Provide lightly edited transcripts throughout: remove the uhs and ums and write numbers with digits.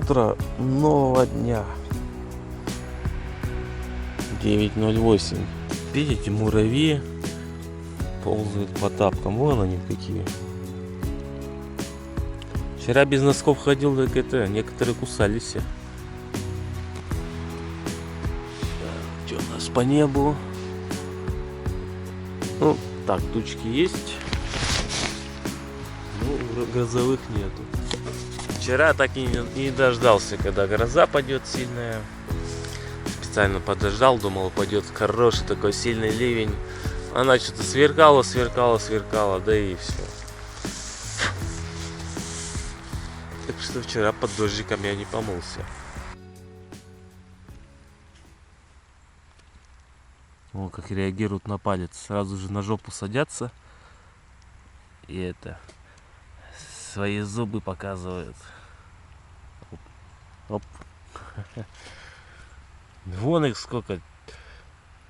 утро нового дня. 9:08. Видите, муравьи ползают по тапкам. Вон они какие. Вчера без носков ходил, так это, некоторые кусались. Что у нас по небу? Ну, так, тучки есть. Ну, грозовых нету. Вчера так и не дождался, когда гроза пойдет сильная. Специально подождал, думал, пойдет хороший такой сильный ливень. Она что-то сверкала, да и все. Так что вчера под дождиком я не помылся. О, как реагируют на палец. Сразу же на жопу садятся. И это... свои зубы показывают. Оп. Вон их сколько.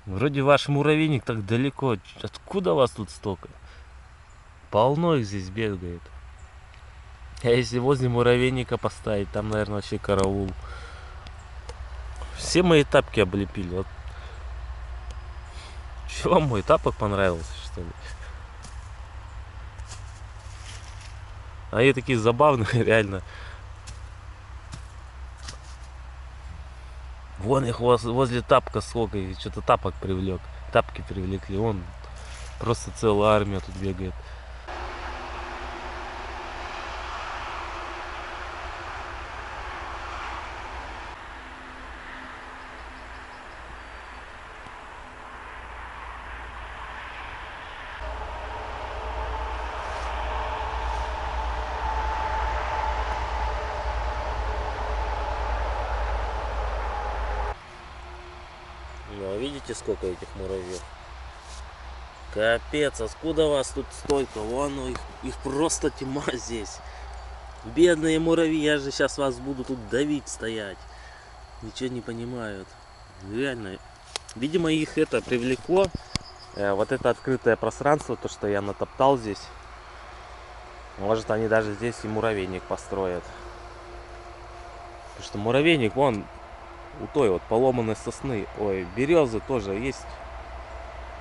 Вроде ваш муравейник так далеко. Откуда вас тут столько? Полно их здесь бегает. А если возле муравейника поставить, там, наверное, вообще караул. Все мои тапки облепили. Вот. Че, вам мой тапок понравился, что ли? Они такие забавные, реально. Вон их возле тапка сколько, и что-то тапок привлек. Тапки привлекли, вон просто целая армия тут бегает. Ну, видите, сколько этих муравьев? Капец, откуда вас тут столько? Вон их просто тьма здесь. Бедные муравьи, я же сейчас вас буду тут давить стоять. Ничего не понимают. Реально. Видимо, их это привлекло. Вот это открытое пространство, то, что я натоптал здесь. Может, они даже здесь и муравейник построят. Потому что муравейник, вон, у той вот поломанной сосны, ой, березы тоже есть.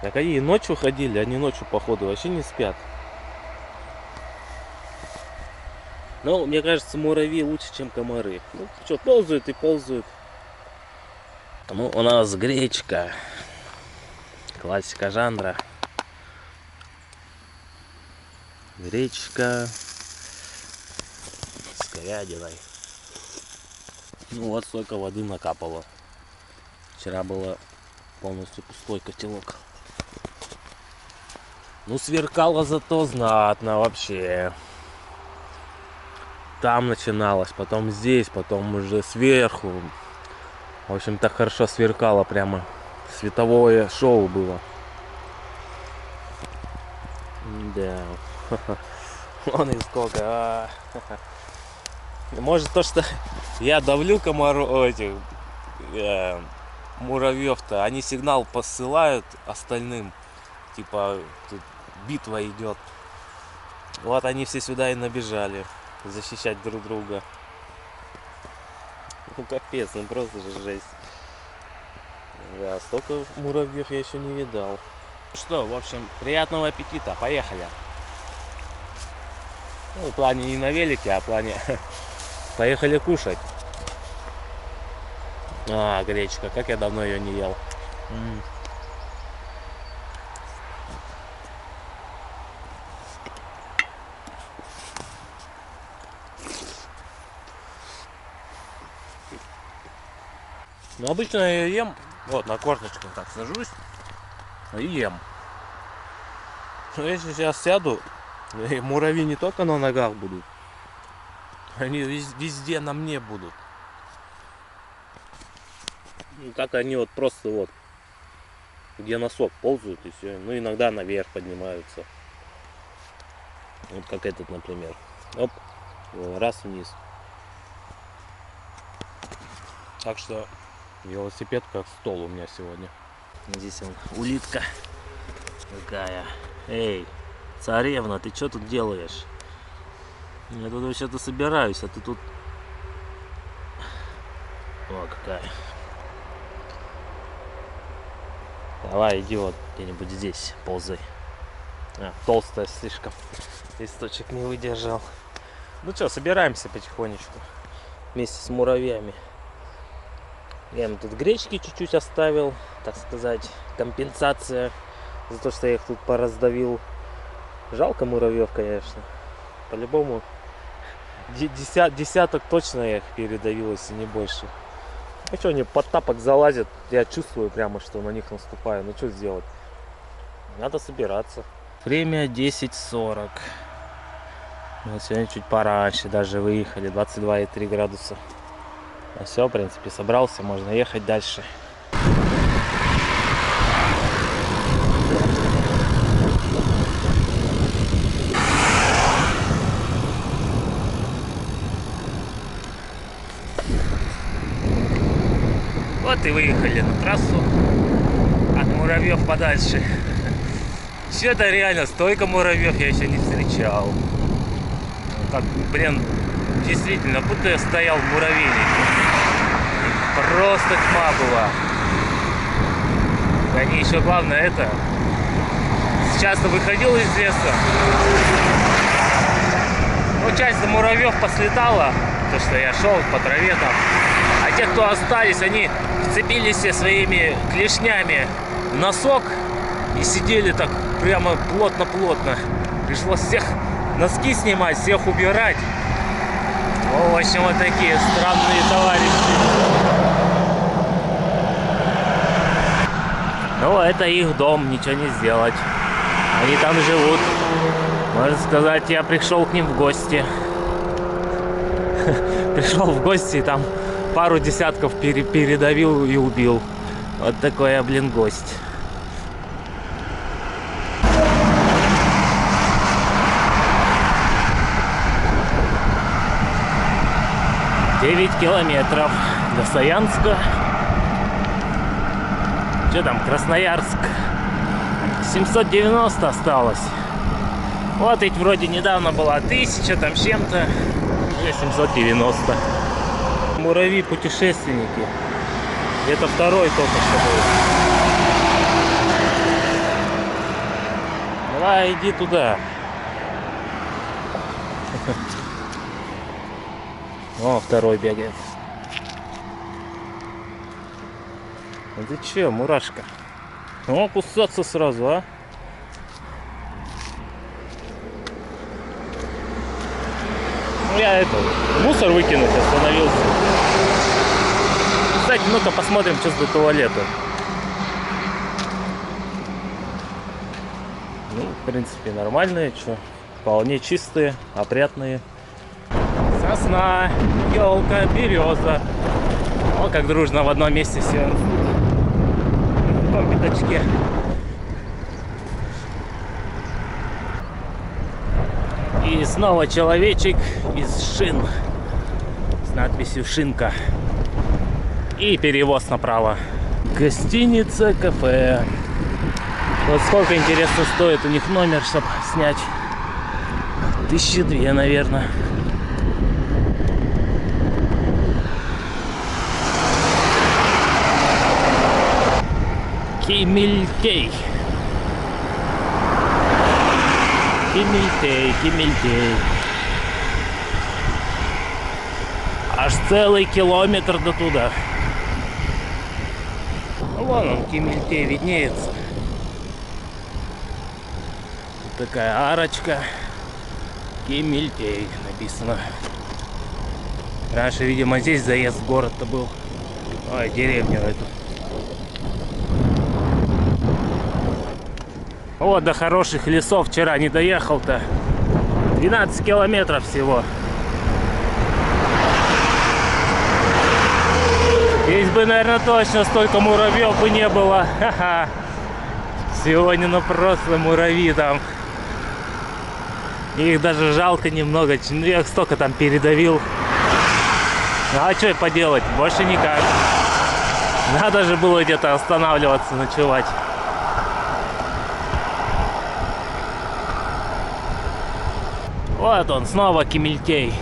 Так они и ночью ходили, они ночью, походу, вообще не спят. Но мне кажется, муравьи лучше, чем комары. Ну что, ползают и ползают. Ну, у нас гречка. Классика жанра. Гречка с говядиной. Ну вот столько воды накапало. Вчера было полностью пустой котелок. Ну, сверкало зато знатно вообще. Там начиналось, потом здесь, потом уже сверху. В общем, так хорошо сверкало, прямо световое шоу было. Да. Вон и сколько. Может, то, что я давлю комаров, этих муравьев-то, они сигнал посылают остальным. Типа, тут битва идет. Вот они все сюда и набежали. Защищать друг друга. Ну капец, ну просто же жесть. Да, столько муравьев я еще не видал. Что, в общем, приятного аппетита, поехали. Ну, в плане не на велике, а в плане поехали кушать. А, гречка, как я давно ее не ел. Ну, обычно я ем, вот, на корточках так сажусь и ем. Но если сейчас сяду, муравьи не только на ногах будут, они везде на мне будут. Ну, так они вот просто вот, где носок ползают и все. Ну, иногда наверх поднимаются. Вот как этот, например. Оп, раз вниз. Так что велосипед как стол у меня сегодня. Здесь он, улитка такая. Эй, царевна, ты что тут делаешь? Я тут вообще-то собираюсь, а ты тут О, какая. Давай, иди вот где-нибудь здесь, ползай. Толстая слишком. Листочек не выдержал. Ну что, собираемся потихонечку. Вместе с муравьями. Я им тут гречки чуть-чуть оставил. Так сказать, компенсация за то, что я их тут пораздавил. Жалко муравьев, конечно. По-любому десяток точно я их передавил, если не больше. Ну что, они под тапок залазят. Я чувствую прямо, что на них наступаю. Ну что сделать? Надо собираться. Время 10:40. Вот сегодня чуть пораньше даже выехали. 22,3 градуса. Ну все, в принципе, собрался. Можно ехать дальше. Вот и выехали на трассу от муравьев подальше. Что-то реально столько муравьев я еще не встречал. Как, блин, действительно, будто я стоял в муравейнике. Просто тьма была. Они еще, главное, это... Сейчас выходил из леса. Ну, часть муравьев послетала, то что я шел по траве там. А те, кто остались, они вцепились все своими клешнями в носок и сидели так прямо плотно-плотно. Пришлось всех носки снимать, всех убирать. Ну, в общем, вот такие странные товарищи. Ну, это их дом, ничего не сделать. Они там живут. Можно сказать, я пришел к ним в гости. Пришел в гости и там пару десятков передавил и убил. Вот такой я, блин, гость. Девять километров до Саянска. Что там, Красноярск? 790 осталось. Вот ведь вроде недавно была 1000 там с чем-то. 790. Муравьи-путешественники. Это второй только что был. Давай, иди туда. О, второй бегает. Ну ты че, мурашка? О, кусаться сразу, а? Ну я это, мусор выкинуть остановился. Кстати, ну-ка посмотрим, что за туалеты. Ну, в принципе, нормальные, что? Вполне чистые, опрятные. Сосна, елка, береза. О, как дружно в одном месте все растут. В том пятачке. И снова человечек из шин. С надписью «Шинка». И перевоз направо. Гостиница, кафе. Вот сколько, интересно, стоит у них номер, чтобы снять. 1002, наверное. Кимильтей. Кимильтей, Кимильтей. Аж целый километр до туда. Вон он, Кимильтей, виднеется. Вот такая арочка. Кимильтей написано. Раньше, видимо, здесь заезд в город-то был. Ой, деревню эту. Вот до хороших лесов вчера не доехал-то. 12 километров всего. Здесь бы, наверное, точно столько муравьев бы не было. Ха-ха. Сегодня, ну, просто муравьи там. Их даже жалко немного. Ну, я их столько там передавил. Ну, а что поделать? Больше никак. Надо же было где-то останавливаться, ночевать. Вот он, снова Кимильтей.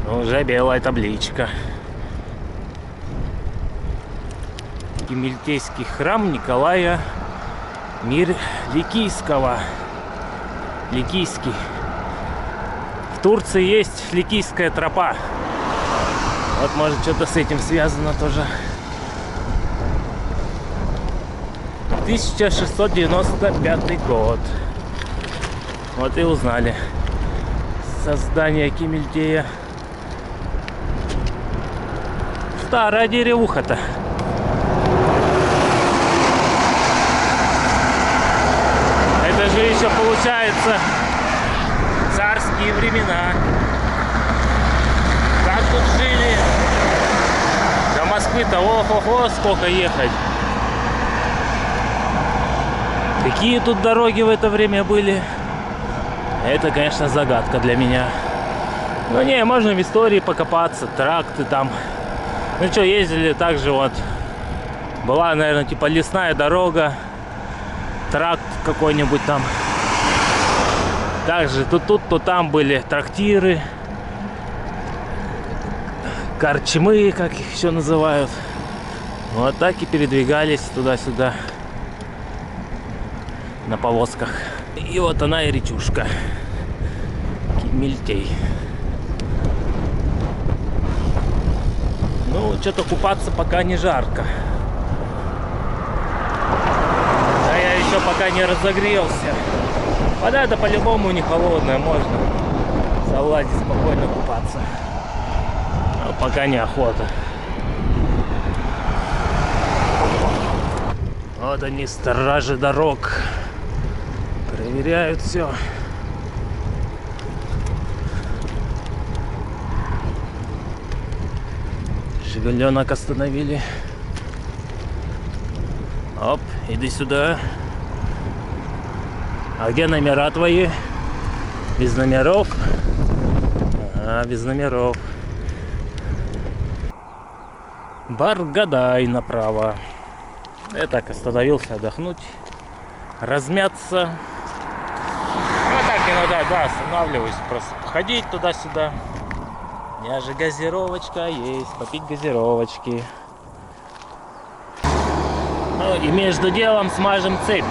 Уже белая табличка. Кемельтейский храм Николая Ликийского. Ликийский. В Турции есть Ликийская тропа. Вот может что-то с этим связано тоже. 1695 год. Вот и узнали создание Кемельтея. Старая деревуха-то. Это же еще получается царские времена. Как тут жили? До Москвы-то ого-го, сколько ехать. Какие тут дороги в это время были? Это, конечно, загадка для меня. Ну не, можно в истории покопаться, тракты там. Ну что, ездили также вот. Была, наверное, типа лесная дорога. Тракт какой-нибудь там. Также то тут, то там были трактиры. Корчмы, как их еще называют. Вот так и передвигались туда-сюда. На повозках. И вот она и речушка. Кемельтей. Ну, что-то купаться пока не жарко. А я еще пока не разогрелся. Вода-то по-любому не холодная, можно залазить спокойно купаться. Но пока неохота. Вот они, стражи дорог. Проверяют все. Жигуленок остановили. Оп, иди сюда. А где номера твои? Без номеров? Ага, без номеров. Баргадай направо. Я так остановился отдохнуть, размяться. Ну так иногда, да, останавливаюсь, просто походить туда-сюда. У меня же газировочка есть, попить газировочки. Ну и между делом смажем цепь,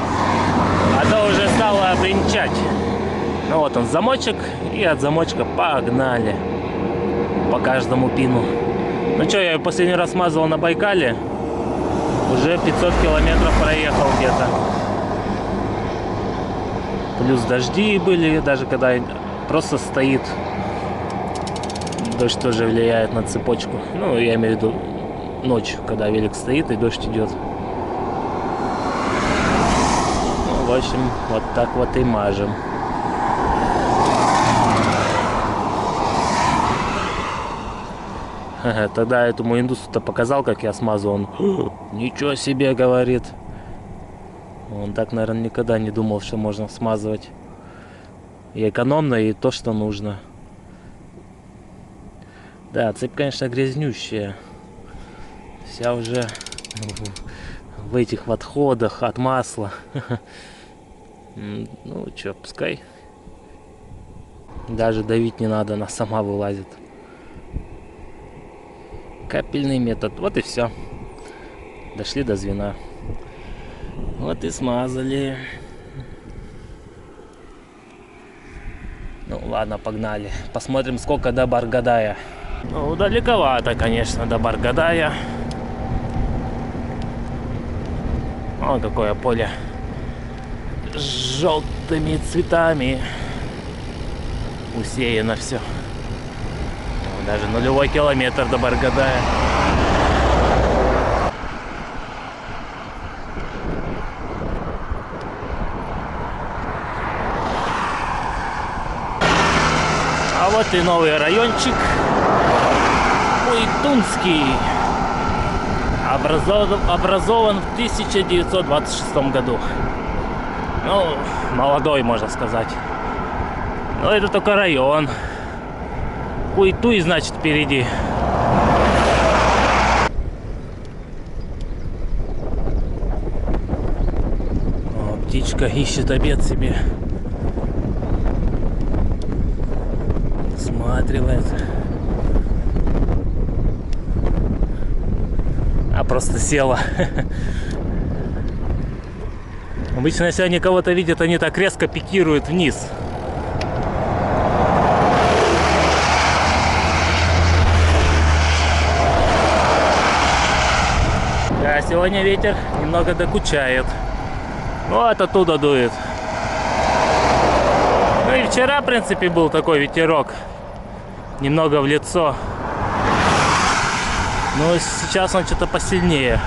а то уже стало бренчать. Ну вот он замочек, и от замочка погнали по каждому пину. Ну что, я последний раз смазывал на Байкале. Уже 500 километров проехал где-то. Плюс дожди были, даже когда просто стоит. Дождь тоже влияет на цепочку. Ну, я имею в виду ночь, когда велик стоит и дождь идет. Ну, в общем, вот так вот и мажем. Тогда этому индусу-то показал, как я смазывал. Он: ничего себе, говорит. Он так, наверное, никогда не думал, что можно смазывать. И экономно, и то, что нужно. Да, цепь, конечно, грязнющая. Вся уже в этих отходах от масла. Ну, что, пускай. Даже давить не надо, она сама вылазит. Капельный метод. Вот и все. Дошли до звена. Вот и смазали. Ну ладно, погнали. Посмотрим, сколько до Баргадая. Ну, далековато, конечно, до Баргадая. О, какое поле. С желтыми цветами. Усеяно все. Даже нулевой километр до Баргадая. А вот и новый райончик. Уйтунский. Образован в 1926 году. Ну, молодой, можно сказать. Но это только район. Уйтуй, значит, впереди. О, птичка ищет обед себе. Осматривает. А она просто села. Обычно, если они кого-то видят, они так резко пикируют вниз. Да, сегодня ветер немного докучает. Вот оттуда дует. Ну и вчера, в принципе, был такой ветерок. Немного в лицо. Но сейчас он что-то посильнее.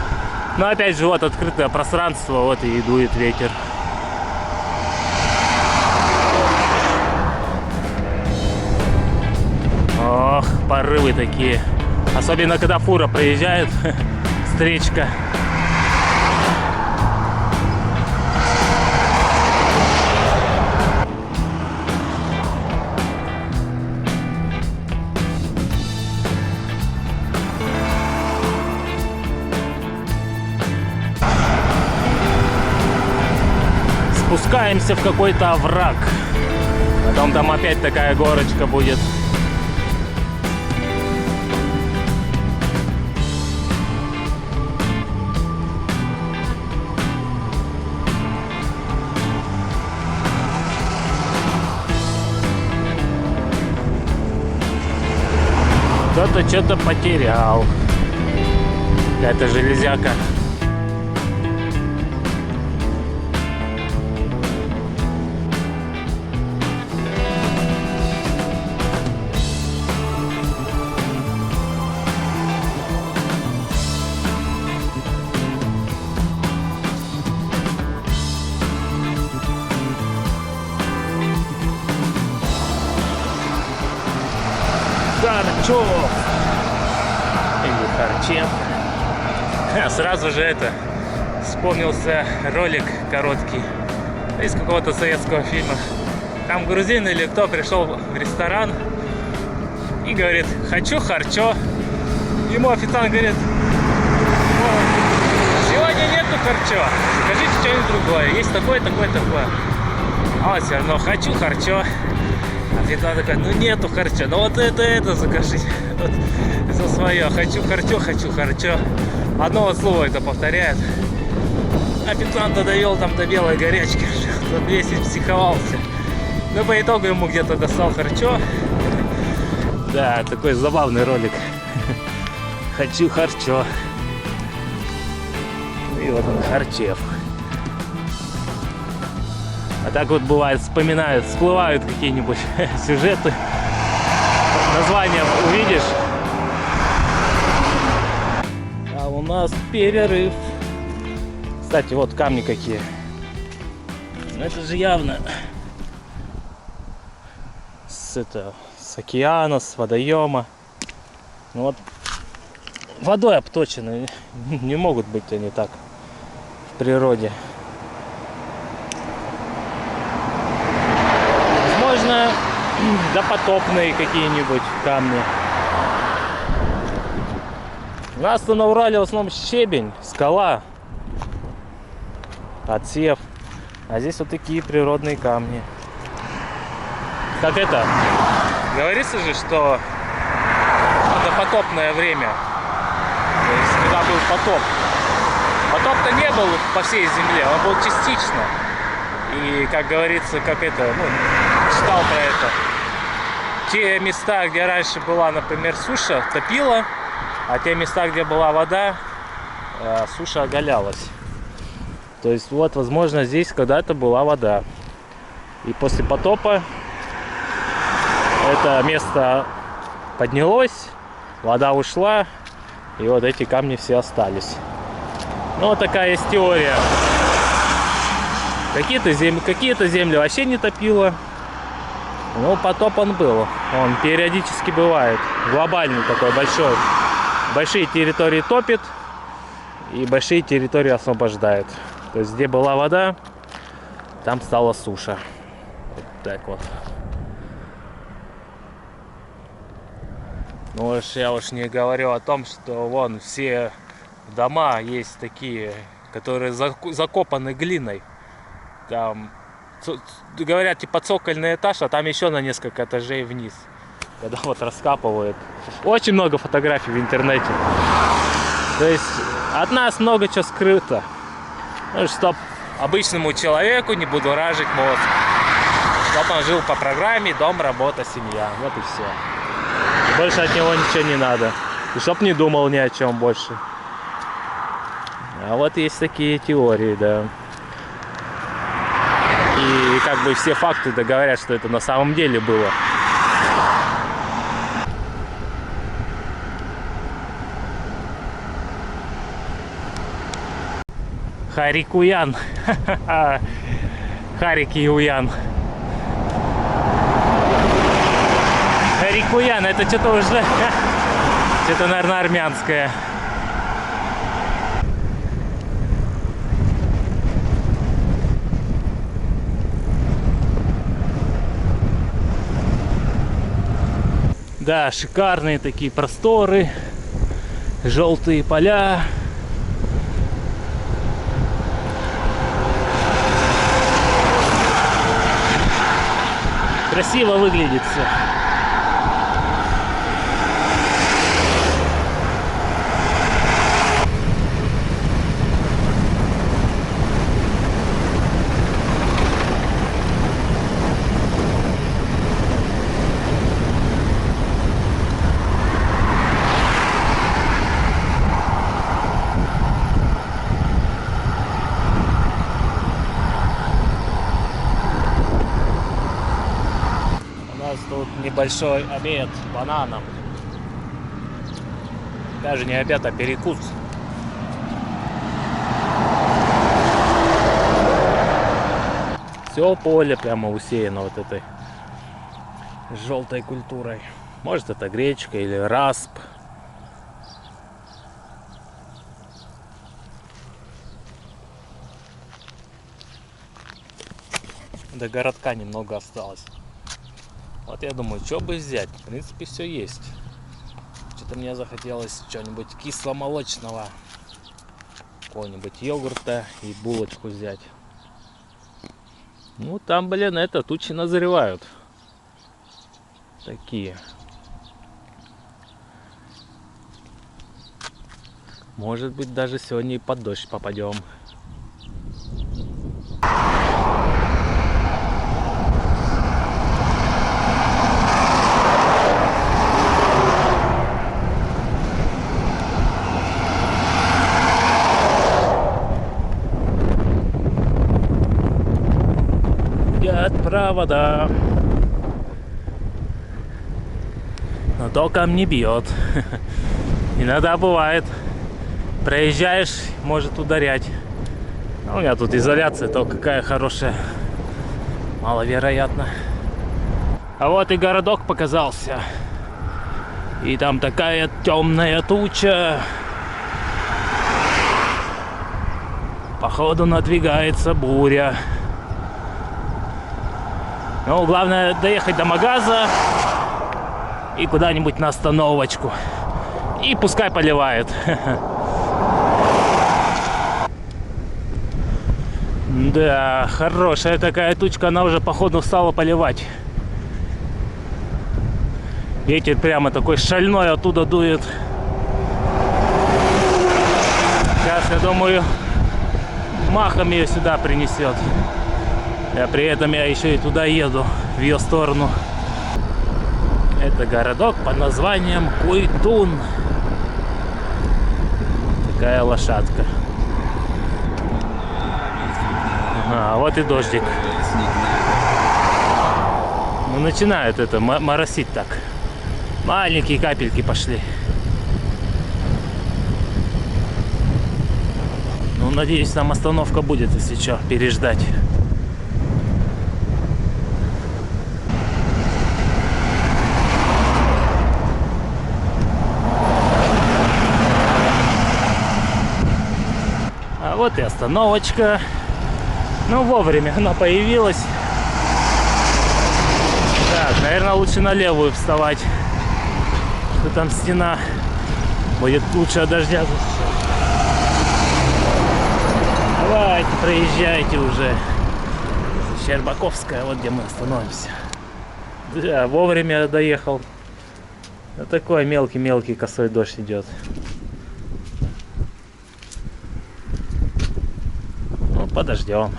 Но опять же, вот открытое пространство, вот и дует ветер. Ох, порывы такие. Особенно, когда фура проезжает, встречка. Спускаемся в какой-то овраг. Потом там опять такая горочка будет. Кто-то что-то потерял. Какая-то железяка. Харчов или Харчев. Сразу же вспомнился ролик короткий из какого-то советского фильма. Там грузин или кто пришел в ресторан и говорит: хочу харчо. Ему официант говорит: сегодня нету харчо, скажите что-нибудь другое, есть такое, такое, такое. А он все равно: хочу харчо. Официант такой: ну нету харчо, ну вот это закажите. Вот за свое: хочу харчо, хочу харчо. Одно вот слово это повторяет. Официанта довел там до белой горячки, тот весь психовался. Но по итогу ему где-то достал харчо. Да, такой забавный ролик. Хочу харчо. И вот он, Харчев. А так вот бывает, вспоминают, всплывают какие-нибудь сюжеты. Название увидишь. А у нас перерыв. Кстати, вот камни какие. Ну это же явно с океана, с водоема. Ну вот водой обточены. Не могут быть они так в природе. Возможно, допотопные какие-нибудь камни. У нас-то на Урале в основном щебень, скала, отсев. А здесь вот такие природные камни. Как это? Говорится же, что допотопное время. То есть, когда был потоп. Потоп-то не был по всей земле, он был частично. И, как говорится, как это, читал про это. Те места, где раньше была, например, суша, топила, а те места, где была вода, суша оголялась. То есть, вот, возможно, здесь когда-то была вода. И после потопа это место поднялось, вода ушла, и вот эти камни все остались. Ну, вот такая есть теория. Какие-то земли вообще не топило. Но потоп он был. Он периодически бывает. Глобальный такой большой. Большие территории топит и большие территории освобождает. То есть, где была вода, там стала суша. Вот так вот. Ну уж я не говорю о том, что вон все дома есть такие, которые закопаны глиной. Там, говорят, типа цокольный этаж, а там еще на несколько этажей вниз. Когда вот раскапывают. Очень много фотографий в интернете. То есть От нас много чего скрыто. Ну, чтоб обычному человеку не будоражить мозг. Чтоб он жил по программе дом, работа, семья. Вот и все. И больше от него ничего не надо. И чтоб не думал ни о чем больше. А вот есть такие теории, да. И как бы все факты говорят, что это на самом деле было. Харикуян. Харикиуян. Харикуян, это что-то уже... Это, наверное, армянское. Да, шикарные такие просторы, желтые поля. Красиво выглядит все. Тут небольшой обед бананом. Даже не обед, а перекус. Все поле прямо усеяно вот этой желтой культурой. Может, это гречка или расп. До городка немного осталось. Вот я думаю, что бы взять. В принципе, все есть. Что-то мне захотелось что-нибудь кисломолочного. Какого-нибудь йогурта и булочку взять. Ну, там, блин, это тучи назревают. Такие. Может быть, даже сегодня и под дождь попадем. Провода. Но током не бьет. Иногда бывает. Проезжаешь, может ударять. А у меня тут изоляция, то какая хорошая. Маловероятно. А вот и городок показался. И там такая темная туча. Походу надвигается буря. Ну, главное доехать до магаза и куда-нибудь на остановочку. И пускай поливает. Да, хорошая такая тучка, она уже походу стала поливать. Ветер прямо такой шальной оттуда дует. Сейчас, я думаю, махом ее сюда принесет. А при этом я еще и туда еду, в ее сторону. Это городок под названием Куйтун. Такая лошадка. А вот и дождик. Ну, начинает это моросить так. Маленькие капельки пошли. Ну, надеюсь, там остановка будет, если что, переждать. Вот и остановочка. Ну, вовремя она появилась. Так, наверное, лучше на левую вставать. Что там стена будет лучше от дождя защищать. Давайте, проезжайте уже. Щербаковская, вот где мы остановимся. Да, вовремя доехал. Вот такой мелкий-мелкий косой дождь идет. подождем.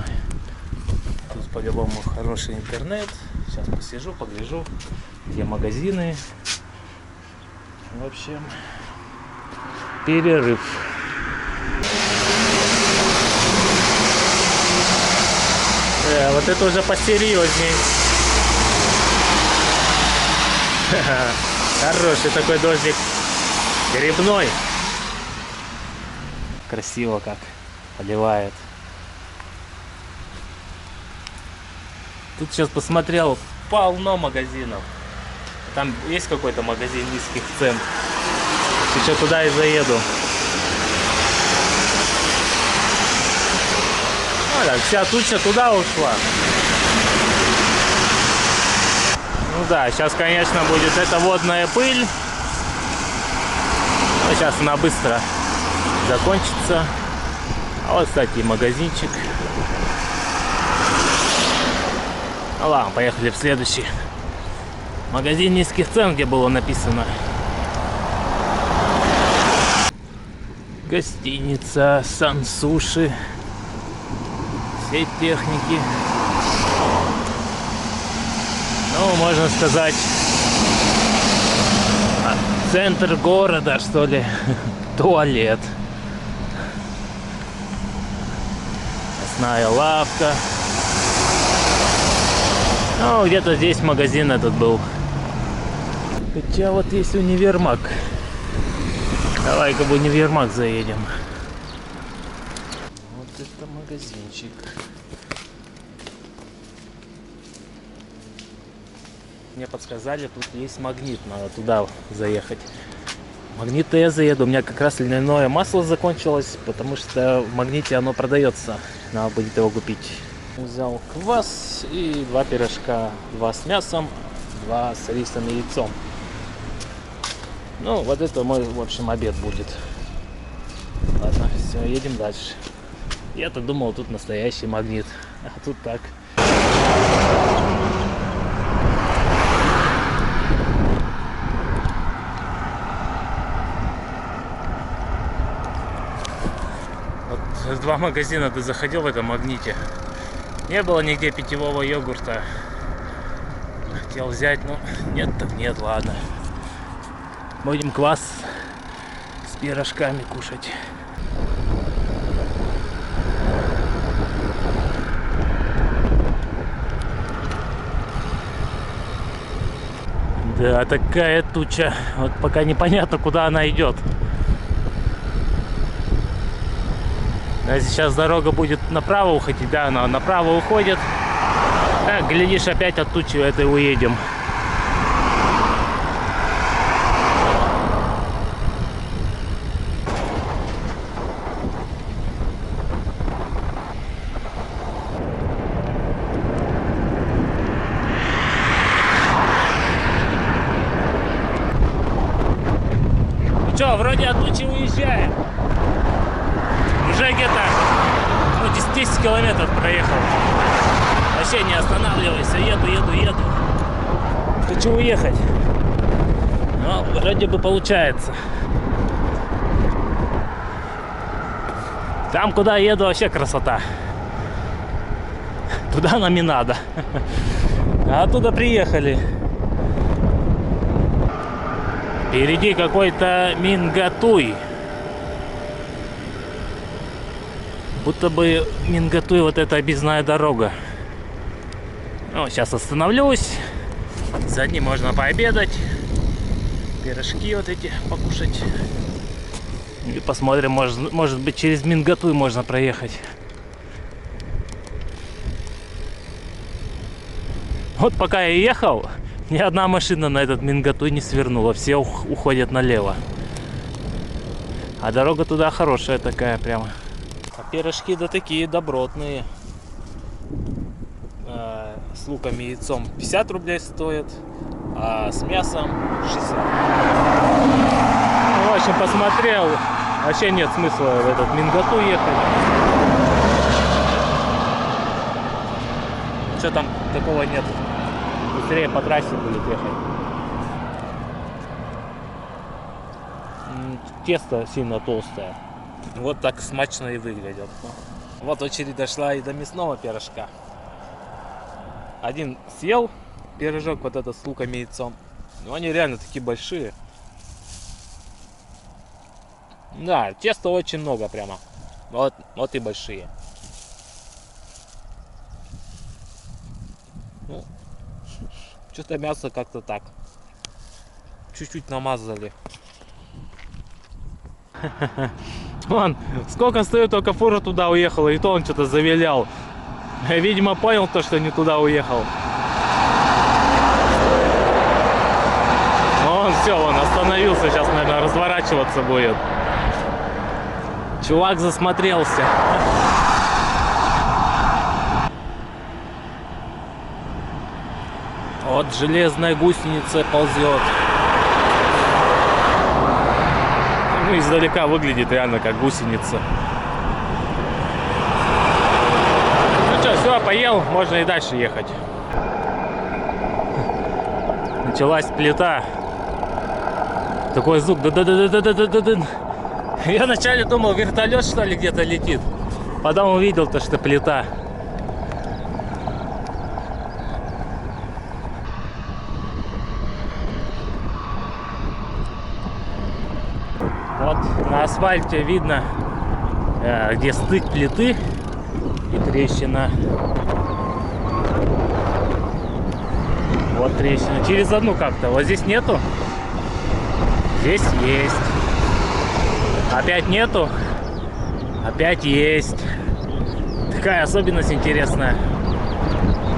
Тут по-любому хороший интернет. Сейчас посижу, погляжу, где магазины. В общем, перерыв. Вот это уже посерьезней. Хороший такой дождик. Грибной. Красиво как поливает. Тут сейчас посмотрел, полно магазинов. Там есть какой-то магазин низких цен. Сейчас туда и заеду. Ну так, вся туча туда ушла. Ну да, сейчас, конечно, будет эта водная пыль. Но сейчас она быстро закончится. А вот, кстати, магазинчик. Ну ладно, поехали в следующий. Магазин низких цен, где было написано. Гостиница, Сан-Суши. Все техники. Ну, можно сказать, центр города, что ли. Туалет. Мясная лавка. Ну, где-то здесь магазин этот был. Хотя вот есть универмаг. Давай-ка в универмаг заедем. Вот это магазинчик. Мне подсказали, тут есть Магнит, надо туда заехать. Магнит-то я заеду, у меня как раз льняное масло закончилось, потому что в Магните оно продается, надо будет его купить. Взял квас и 2 пирожка, 2 с мясом, 2 с рисом и яйцом. Ну, вот это мой, в общем, обед будет. Ладно, все, едем дальше. Я-то думал, тут настоящий Магнит, а тут так. Вот 2 магазина ты заходил в этом Магните. Не было нигде питьевого йогурта. Хотел взять, но нет, так нет, ладно. Будем квас с пирожками кушать. Да, такая туча. Вот пока непонятно, куда она идет. А сейчас дорога будет направо уходить, да, она направо уходит. Так, глядишь, опять от тучи этой уедем. Ну что, вроде от тучи уезжаем. Уже где-то 10 километров проехал. Вообще не останавливайся, еду. Хочу уехать. Но вроде бы получается. Там, куда еду, вообще красота. Туда нам и надо. А оттуда приехали. Впереди какой-то Мингатуй. Будто бы Мингатуй, вот эта объездная дорога. Ну, сейчас остановлюсь. Заодно можно пообедать. Пирожки вот эти покушать. И посмотрим, может быть, через Мингатуй можно проехать. Вот пока я ехал, ни одна машина на этот Мингатуй не свернула. Все уходят налево. А дорога туда хорошая такая прямо. А пирожки да такие добротные. С луком и яйцом 50 рублей стоят, а с мясом 60. Ну, в общем, посмотрел. Вообще нет смысла в этот Мингатуй ехать. Что там такого нет? Быстрее по трассе будет ехать. Тесто сильно толстое. Вот так смачно и выглядит. Вот очередь дошла и до мясного пирожка. Один съел пирожок вот этот с луком и яйцом. Ну они реально такие большие. Да, теста очень много прямо. Вот и большие. Ну, что-то мясо как-то так. Чуть-чуть намазали. Вон, сколько стою, только фура туда уехала, и то он что-то завилял. Видимо, понял то, что не туда уехал. Он все, он остановился, сейчас, наверное, разворачиваться будет. Чувак засмотрелся. Вот железная гусеница ползет. Ну, издалека выглядит реально как гусеница. Ну что, все, поел, можно и дальше ехать. Началась плита. Такой звук. Да-да-да-да-да-да-да. Я вначале думал, вертолет что ли где-то летит. Потом увидел то, что плита. Вот на асфальте видно, где стык плиты и трещина. Вот трещина. Через одну как-то. Вот здесь нету. Здесь есть. Опять нету. Опять есть. Такая особенность интересная.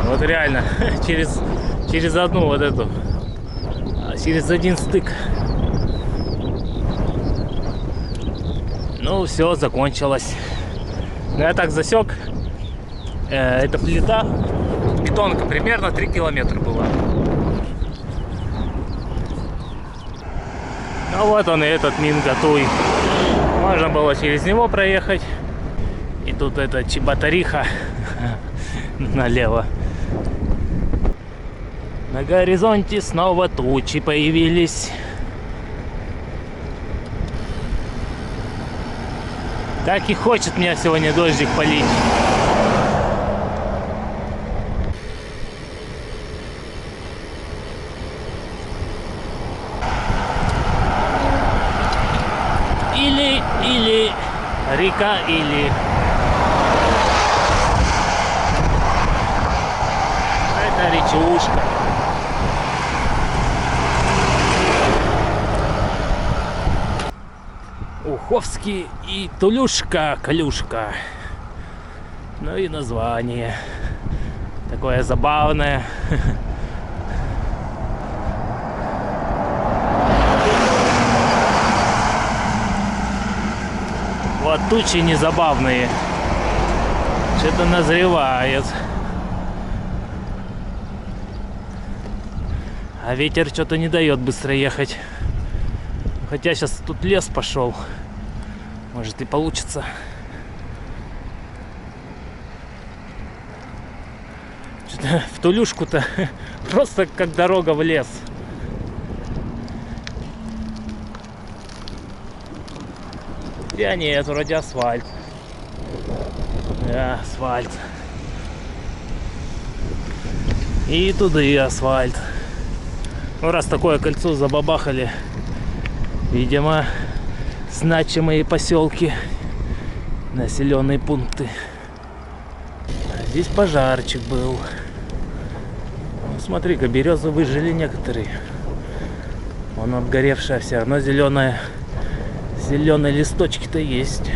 Вот реально. Через одну вот эту. Через один стык. Ну все, закончилось. Ну, я так засек. Эта плита, бетонка, примерно 3 километра была. Ну вот он и этот Мингатуй. Можно было через него проехать. И тут эта Чеботариха налево. На горизонте снова тучи появились. Так и хочет меня сегодня дождик полить. Или река, или это речушка. Уховский и Тулюшка, Калюшка. Ну и название такое забавное. Вот тучи незабавные. Что-то назревает. А ветер что-то не дает быстро ехать. Хотя сейчас тут лес пошел. Может и получится. Что-то в Тулюшку-то просто как дорога в лес. Хотя нет, вроде асфальт. Да, асфальт. И туда и асфальт. Ну, раз такое кольцо забабахали, видимо, значимые поселки, населенные пункты. А здесь пожарчик был. Ну, смотри-ка, березы выжили некоторые. Вон обгоревшая все равно зеленая. Зеленые листочки-то есть.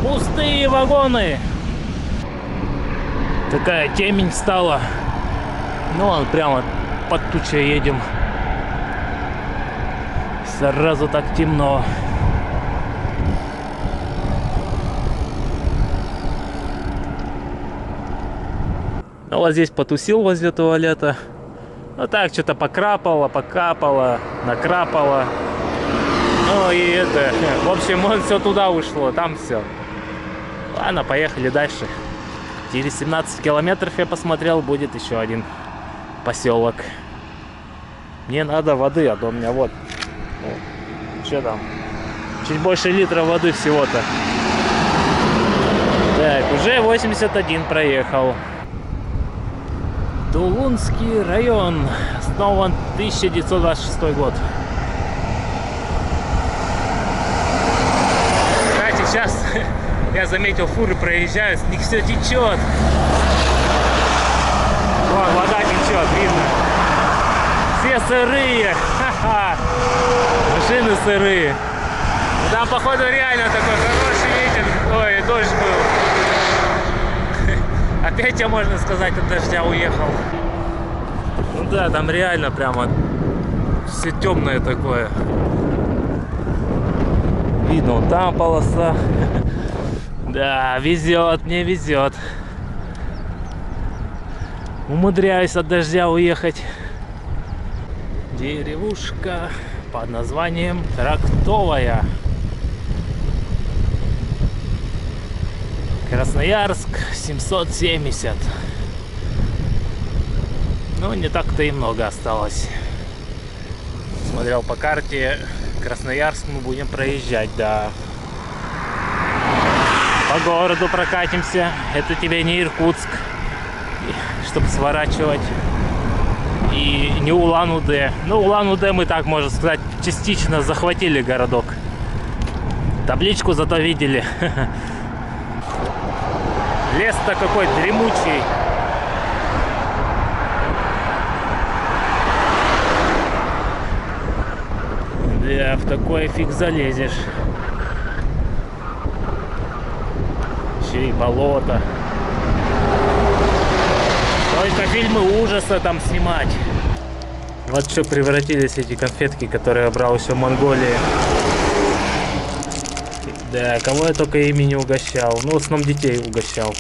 Пустые вагоны. Такая темень стала. Ну, он прямо под тучей едем. Сразу так темно. Ну, вот здесь потусил возле туалета. Ну так, что-то покрапало, покапало, накрапало. Ну и это, в общем, он все туда ушло, там все. Ладно, поехали дальше. Через 17 километров я посмотрел, будет еще один поселок. Мне надо воды, а то у меня вот, что там, чуть больше литра воды всего-то. Так, уже 81 проехал. Тулунский район, основан 1926 год. Кстати, сейчас я заметил, фуры проезжают, с них все течет. Вон, вода течет, видно. Все сырые, ха-ха. Машины сырые. Там, походу, реально такой хороший ветер. Ой, дождь был. Опять я, можно сказать, от дождя уехал. Ну да, там реально прямо все темное такое. Видно, вот там полоса. Да, везет, мне везет. Умудряюсь от дождя уехать. Деревушка под названием Трактовая. Красноярск 770. Ну, не так-то и много осталось. Смотрел по карте, Красноярск мы будем проезжать, да. По городу прокатимся. Это тебе не Иркутск, чтобы сворачивать. И не Улан-Удэ. Ну, Улан-Удэ мы, так можно сказать, частично захватили городок. Табличку зато видели. Лес-то какой дремучий. Да, в такой фиг залезешь. Еще и болото. Только фильмы ужаса там снимать. Вот что превратились эти конфетки, которые я брал еще в Монголии. Да, кого я только ими не угощал. Ну, в основном детей угощал.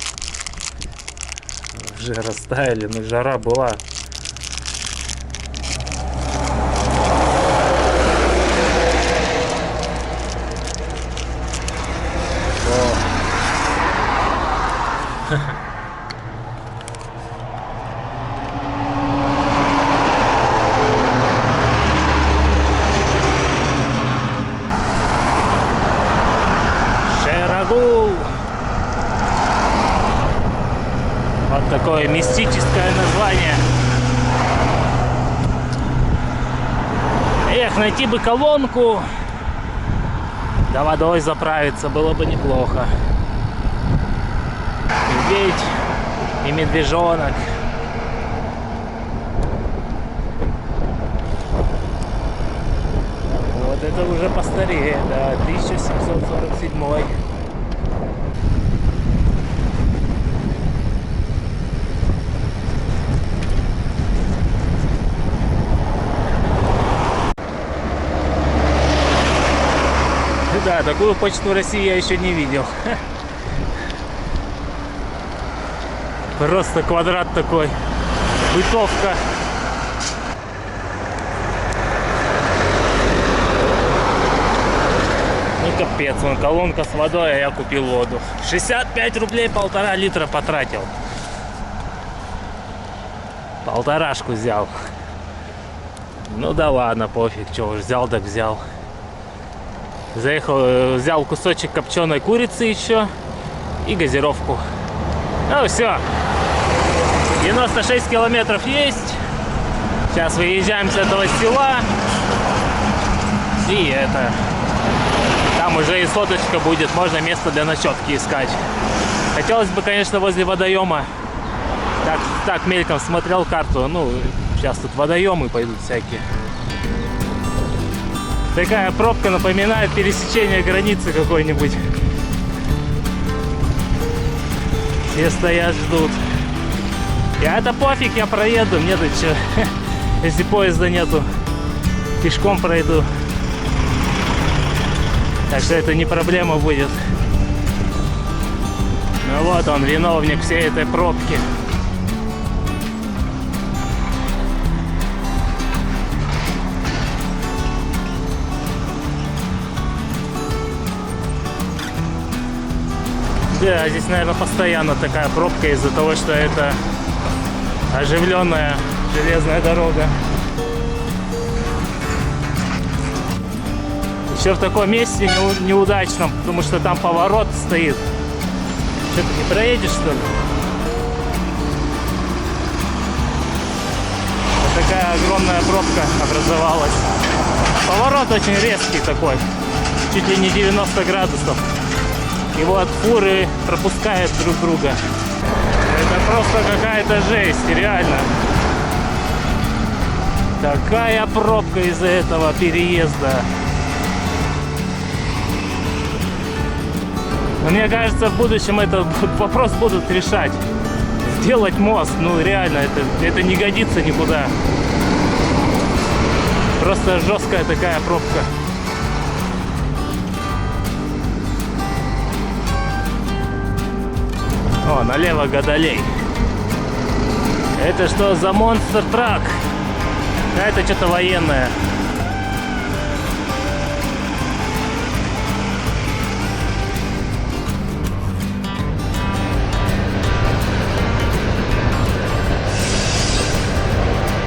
Уже растаяли, но жара была. Вот такое мистическое название. Эх, найти бы колонку, да водой заправиться было бы неплохо. Медведь и медвежонок. Вот это уже постарее, да, 1747. Да, такую почту России я еще не видел. Просто квадрат такой. Бытовка. Ну капец, вон колонка с водой, а я купил воду. 65 рублей, 1,5 литра потратил. Полторашку взял. Ну да ладно, пофиг, что уж взял, так взял. Заехал, взял кусочек копченой курицы еще и газировку. Ну все, 96 километров есть. Сейчас выезжаем с этого села. И это, там уже и соточка будет, можно место для ночевки искать. Хотелось бы, конечно, возле водоема. Так мельком смотрел карту. Ну, сейчас тут водоемы пойдут всякие. Такая пробка напоминает пересечение границы какой-нибудь. Все стоят, ждут. Я-то пофиг, я проеду, мне тут что. Если поезда нету, пешком пройду. Так что это не проблема будет. Ну вот он, виновник всей этой пробки. Да, здесь, наверное, постоянно такая пробка из-за того, что это оживленная железная дорога. Еще в таком месте неудачном, потому что там поворот стоит. Что, ты не проедешь, что ли? Вот такая огромная пробка образовалась. Поворот очень резкий такой, чуть ли не 90 градусов. И вот фуры пропускают друг друга. Это просто какая-то жесть, реально. Такая пробка из-за этого переезда. Но мне кажется, в будущем этот вопрос будут решать. Сделать мост, ну реально, это не годится никуда. Просто жесткая такая пробка. О, налево Гадалей. Это что за монстр трак? А это что-то военное.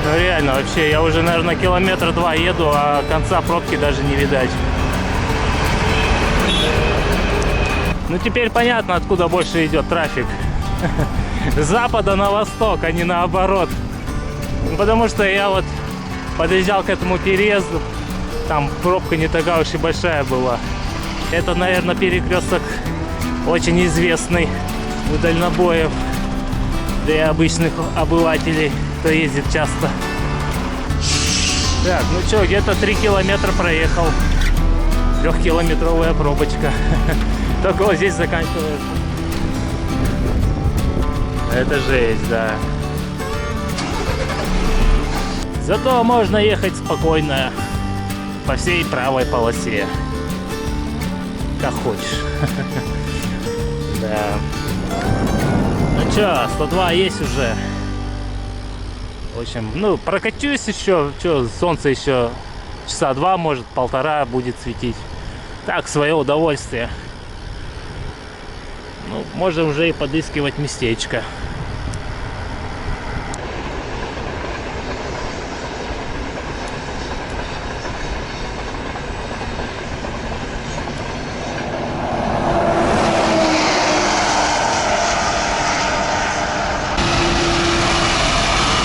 Ну реально, вообще, я уже, наверное, километр 2 еду, а конца пробки даже не видать. Ну теперь понятно, откуда больше идет трафик. С запада на восток, а не наоборот. Ну, потому что я вот подъезжал к этому переезду, там пробка не такая уж и большая была. Это, наверное, перекресток очень известный у дальнобоев, да и обычных обывателей, кто ездит часто. Так, ну что, где-то 3 километра проехал. 3-километровая пробочка. Только вот здесь заканчивается. Это жесть, да. Зато можно ехать спокойно по всей правой полосе. Как хочешь. Да. Ну чё, 102 есть уже. В общем, ну прокачусь еще. Чё, солнце еще часа 2, может 1,5 будет светить. Так, в свое удовольствие. Ну, можем уже и подыскивать местечко.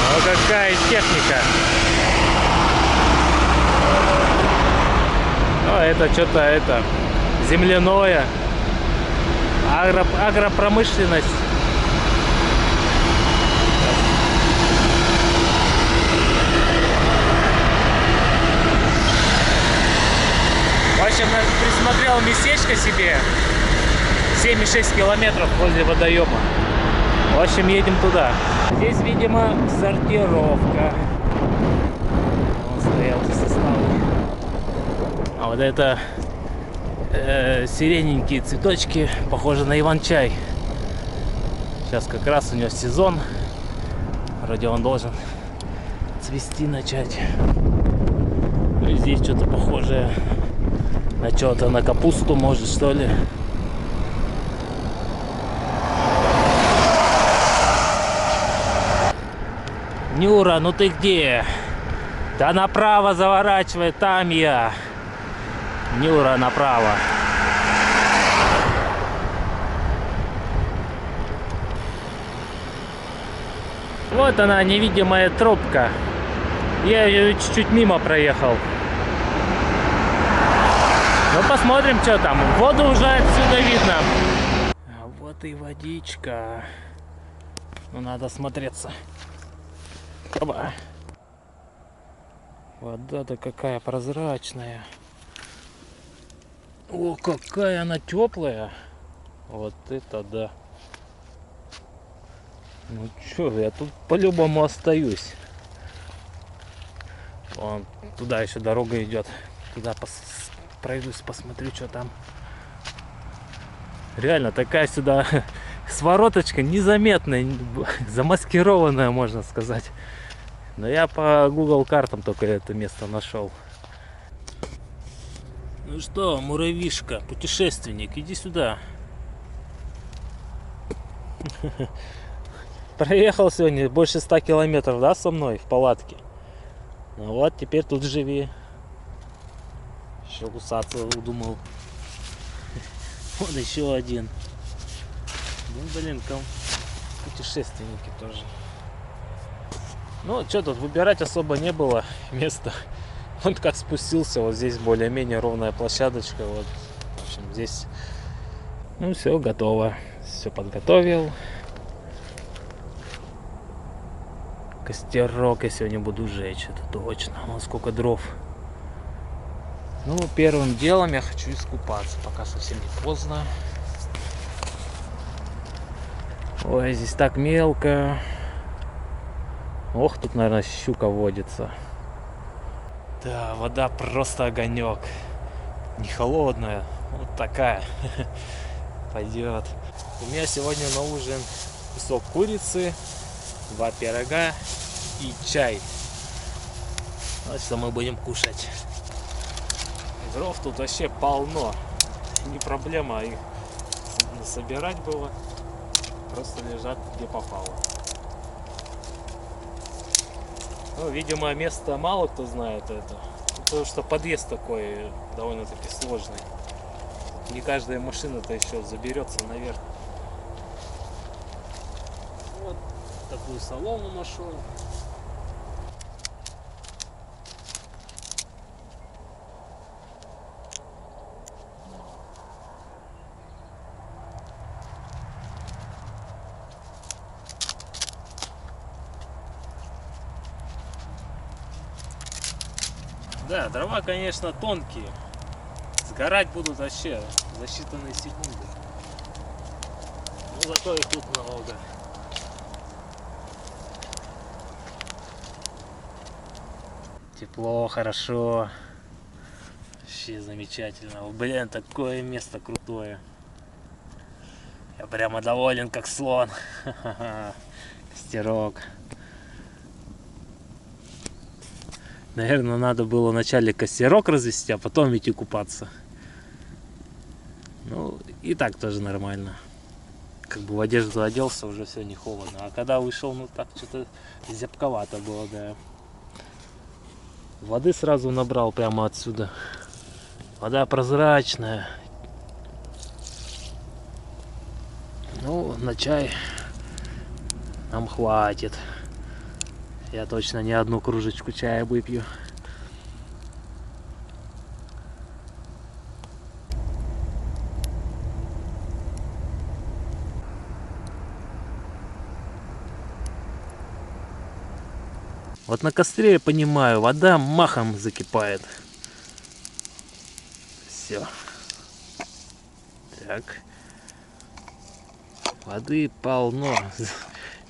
Ну, какая техника. Ну, это что-то земляное. Агропромышленность. В общем, присмотрел местечко себе. 7,6 километров возле водоема. В общем, едем туда. Здесь, видимо, сортировка. Вон стоят составы. А вот это сирененькие цветочки, похожи на иван-чай. Сейчас как раз у него сезон. Вроде он должен цвести начать. Ну и здесь что-то похожее на что-то, на капусту, может, что ли. Нюра, ну ты где? Да направо заворачивай, там я. Нюра, направо. Вот она, невидимая трубка. Я ее чуть-чуть мимо проехал. Ну посмотрим, что там. Воду уже отсюда видно. А вот и водичка. Ну надо смотреться. Оба. Вода-то какая прозрачная. О, какая она теплая. Вот это да. Ну чё, я тут по-любому остаюсь. Вон туда еще дорога идет. Туда пройдусь, посмотрю, что там. Реально такая сюда свороточка незаметная, замаскированная, можно сказать. Но я по Google картам только это место нашел. Ну что, муравьишка, путешественник, иди сюда. Проехал сегодня больше 100 километров, да, со мной в палатке. Ну вот, теперь тут живи. Еще кусаться удумал. Вот еще один. Ну, блин, путешественники тоже. Ну, что тут, выбирать особо не было места. Вот как спустился, вот здесь более-менее ровная площадочка. Вот, в общем, здесь, ну, все готово. Все подготовил. Костерок я сегодня буду жечь, это точно. Вон сколько дров. Ну, первым делом я хочу искупаться, пока совсем не поздно. Ой, здесь так мелко. Ох, тут, наверное, щука водится. Да, вода просто огонек. Не холодная, вот такая. Пойдет. У меня сегодня на ужин кусок курицы, 2 пирога и чай. Вот что мы будем кушать. Дров тут вообще полно. Не проблема их собирать было. Просто лежат где попало. Ну, видимо, место мало кто знает это. Потому что подъезд такой довольно-таки сложный. Не каждая машина-то еще заберется наверх. Вот такую солому нашел. Да, дрова, конечно, тонкие. Сгорать будут вообще за считанные секунды. Но зато их тут много. Тепло, хорошо. Вообще замечательно. Блин, такое место крутое. Я прямо доволен, как слон. Костерок. Наверное, надо было вначале костерок развести, а потом идти купаться. Ну, и так тоже нормально. Как бы в одежду оделся, уже все не холодно. А когда вышел, ну так что-то зябковато было, да. Воды сразу набрал прямо отсюда. Вода прозрачная. Ну, на чай нам хватит. Я точно не одну кружечку чая выпью. Вот на костре я понимаю, вода махом закипает. Все. Так. Воды полно.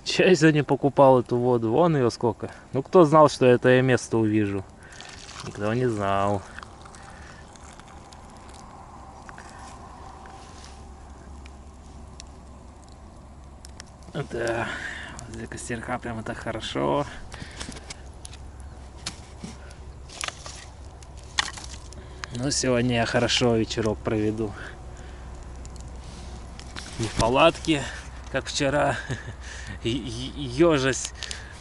Чай сегодня покупал эту воду. Вон ее сколько. Ну кто знал, что я это место увижу? Никто не знал. Да. Для костерка прямо так хорошо. Ну, сегодня я хорошо вечерок проведу. Не в палатке, как вчера, ежась.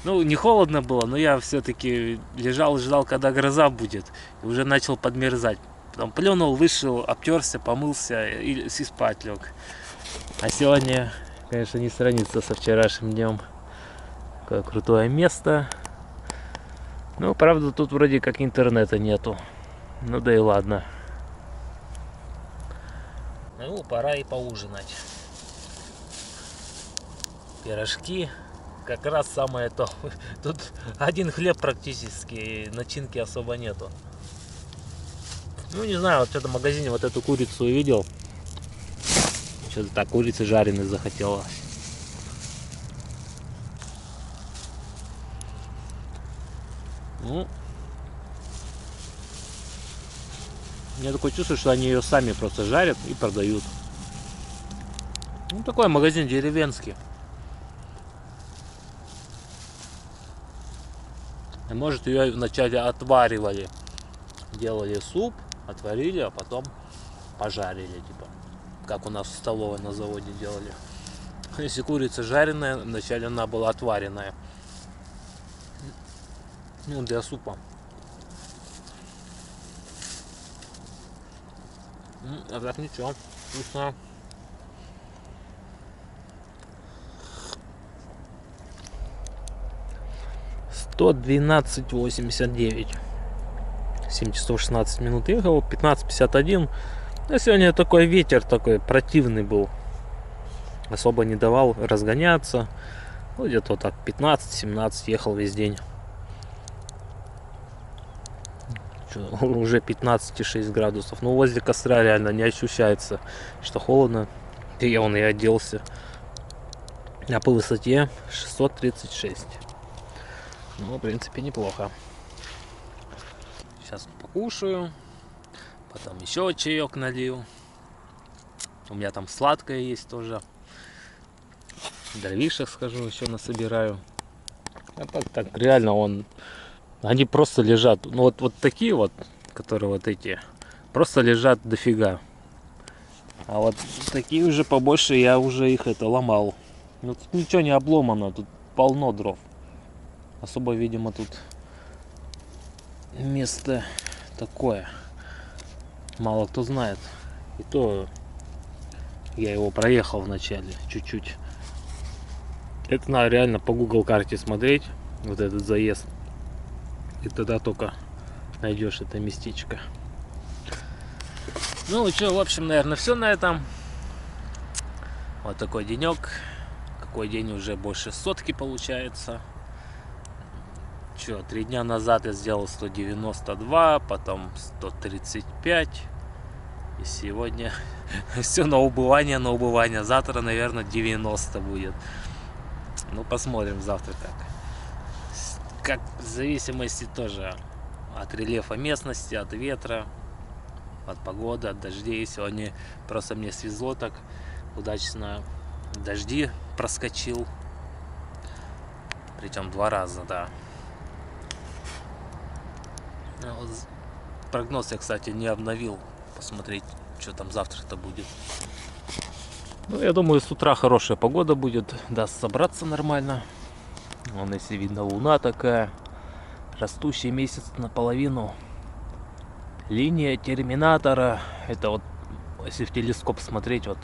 Ну, не холодно было, но я все-таки лежал и ждал, когда гроза будет. И уже начал подмерзать. Потом плюнул, вышел, обтерся, помылся и спать лег. А сегодня, конечно, не сравнится со вчерашним днем. Такое крутое место. Ну, правда, тут вроде как интернета нету. Ну да и ладно. Ну, пора и поужинать. Пирожки. Как раз самое то. Тут один хлеб практически, начинки особо нету. Ну, не знаю, вот что-то в магазине вот эту курицу увидел. Что-то так курицы жареной захотелось. Ну, у меня такое чувство, что они ее сами просто жарят и продают. Ну, такой магазин деревенский. И может ее вначале отваривали. Делали суп, отварили, а потом пожарили, типа. Как у нас в столовой на заводе делали. Если курица жареная, вначале она была отваренная. Ну, для супа. А так ничего, вкусно. $112.89. 7 часов 16 минут ехал, 15:51. А сегодня такой ветер такой противный был. Особо не давал разгоняться. Ну, где-то вот так 15-17 ехал весь день. Уже 15,6 градусов. Ну, возле костра реально не ощущается, что холодно. И он и оделся. А по высоте 636. Ну, в принципе, неплохо. Сейчас покушаю. Потом еще чаек налью. У меня там сладкое есть тоже. Дровишек схожу, еще насобираю. А так реально они просто лежат. Ну вот такие вот, которые вот эти, просто лежат дофига. А вот такие уже побольше я уже их ломал. Ну, тут ничего не обломано, тут полно дров. Особо, видимо, тут место такое. Мало кто знает. И то я его проехал вначале чуть-чуть. Это надо реально по Google карте смотреть, вот этот заезд. И тогда только найдешь это местечко. Ну что, в общем, наверное, все на этом. Вот такой денек. Какой день уже больше сотки получается. Че, 3 дня назад я сделал 192, потом 135. И сегодня все на убывание. Завтра, наверное, 90 будет. Ну, посмотрим завтра как в зависимости тоже от рельефа местности, от ветра, от погоды, от дождей. Сегодня просто мне свезло так удачно. Дожди проскочил. Причем 2 раза, да. Прогноз я, кстати, не обновил. Посмотреть, что там завтра-то будет. Ну, я думаю, с утра хорошая погода будет. Даст собраться нормально. Вон, если видно, луна такая. Растущий месяц наполовину. Линия терминатора. Это вот, если в телескоп смотреть, вот,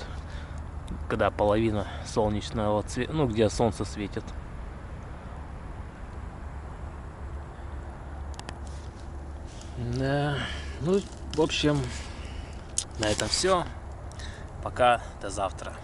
когда половина солнечного цвета, ну, где солнце светит. Да, ну, в общем, на этом все. Пока, до завтра.